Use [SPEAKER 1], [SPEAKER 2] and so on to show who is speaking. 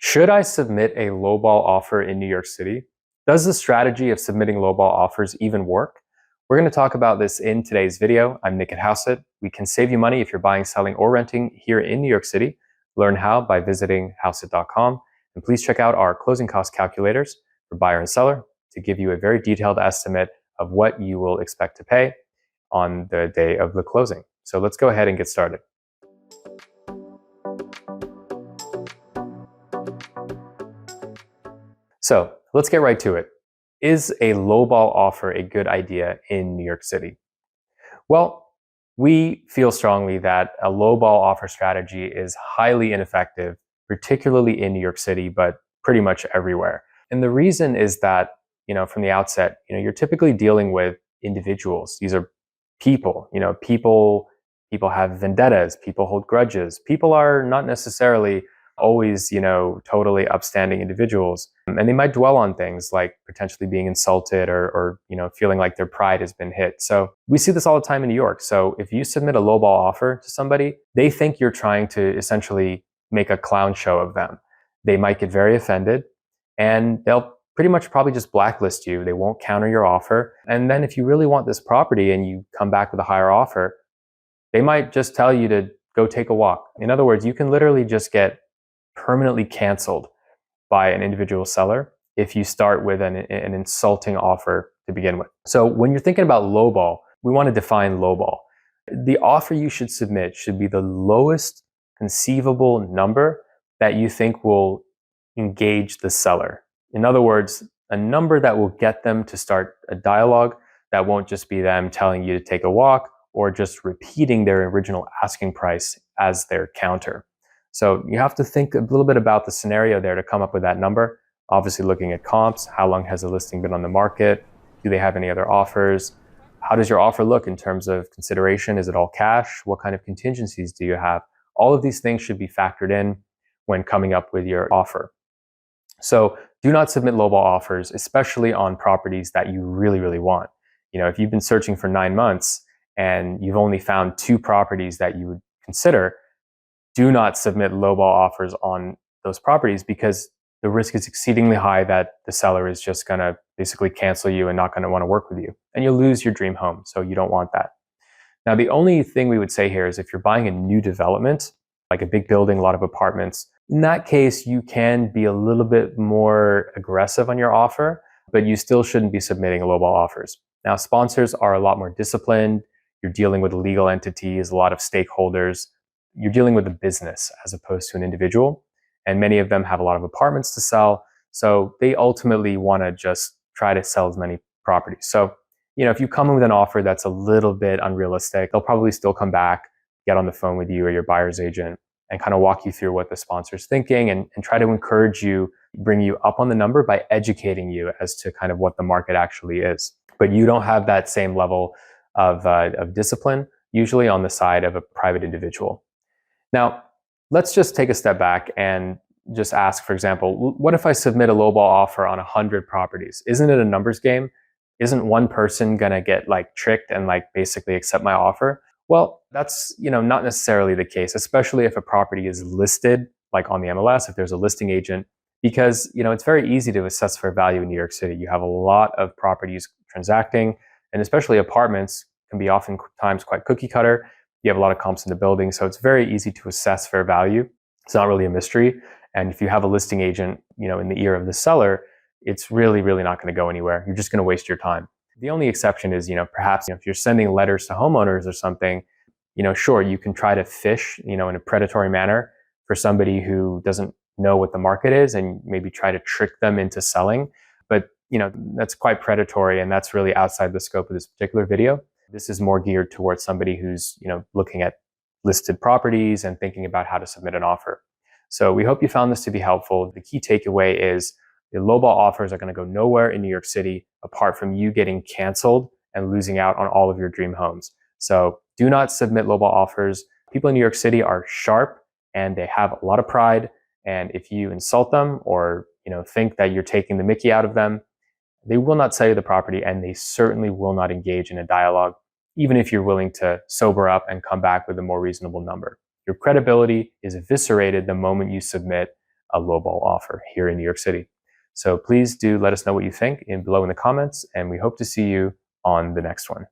[SPEAKER 1] Should I submit a lowball offer in New York City? Does the strategy of submitting lowball offers even work? We're going to talk about this in today's video. I'm Nick at Houseit. We can save you money if you're buying, selling, or renting here in New York City. Learn how by visiting houseit.com. And please check out our closing cost calculators for buyer and seller to give you a very detailed estimate of what you will expect to pay on the day of the closing. So let's go ahead and get started. So let's get right to it. Is a lowball offer a good idea in New York City? Well, we feel strongly that a lowball offer strategy is highly ineffective, particularly in New York City, but pretty much everywhere. And the reason is that, from the outset, you're typically dealing with individuals. These are people, people have vendettas, people hold grudges. People are not necessarily always, totally upstanding individuals. And they might dwell on things like potentially being insulted or feeling like their pride has been hit. So we see this all the time in New York. So if you submit a lowball offer to somebody, they think you're trying to essentially make a clown show of them. They might get very offended and they'll pretty much probably just blacklist you. They won't counter your offer. And then if you really want this property and you come back with a higher offer, they might just tell you to go take a walk. In other words, you can literally just get permanently canceled by an individual seller if you start with an insulting offer to begin with. So when you're thinking about lowball, we want to define lowball. The offer you should submit should be the lowest conceivable number that you think will engage the seller. In other words, a number that will get them to start a dialogue that won't just be them telling you to take a walk or just repeating their original asking price as their counter. So you have to think a little bit about the scenario there to come up with that number. Obviously looking at comps, how long has the listing been on the market? Do they have any other offers? How does your offer look in terms of consideration? Is it all cash? What kind of contingencies do you have? All of these things should be factored in when coming up with your offer. So do not submit lowball offers, especially on properties that you really, really want. If you've been searching for 9 months and you've only found 2 properties that you would consider, do not submit lowball offers on those properties because the risk is exceedingly high that the seller is just going to basically cancel you and not going to want to work with you. And you'll lose your dream home. So you don't want that. Now, the only thing we would say here is if you're buying a new development, like a big building, a lot of apartments, in that case, you can be a little bit more aggressive on your offer, but you still shouldn't be submitting lowball offers. Now, sponsors are a lot more disciplined. You're dealing with legal entities, a lot of stakeholders. You're dealing with a business as opposed to an individual. And many of them have a lot of apartments to sell. So they ultimately want to just try to sell as many properties. So, if you come in with an offer that's a little bit unrealistic, they'll probably still come back, get on the phone with you or your buyer's agent and kind of walk you through what the sponsor's thinking and try to encourage you, bring you up on the number by educating you as to kind of what the market actually is. But you don't have that same level of discipline, usually on the side of a private individual. Now, let's just take a step back and just ask, for example, what if I submit a lowball offer on 100 properties? Isn't it a numbers game? Isn't one person going to get tricked and basically accept my offer? Well, that's, not necessarily the case, especially if a property is listed on the MLS, if there's a listing agent, because, it's very easy to assess fair value in New York City. You have a lot of properties transacting, and especially apartments can be oftentimes quite cookie cutter. You have a lot of comps in the building, so it's very easy to assess fair value. It's not really a mystery. And if you have a listing agent, in the ear of the seller, it's really, really not going to go anywhere. You're just going to waste your time. The only exception is, perhaps if you're sending letters to homeowners or something, sure, you can try to fish, in a predatory manner for somebody who doesn't know what the market is and maybe try to trick them into selling. But, that's quite predatory and that's really outside the scope of this particular video. This is more geared towards somebody who's, looking at listed properties and thinking about how to submit an offer. So we hope you found this to be helpful. The key takeaway is the lowball offers are going to go nowhere in New York City apart from you getting canceled and losing out on all of your dream homes. So do not submit lowball offers. People in New York City are sharp and they have a lot of pride. And if you insult them or, think that you're taking the mickey out of them, they will not sell you the property and they certainly will not engage in a dialogue, even if you're willing to sober up and come back with a more reasonable number. Your credibility is eviscerated the moment you submit a lowball offer here in New York City. So please do let us know what you think below in the comments, and we hope to see you on the next one.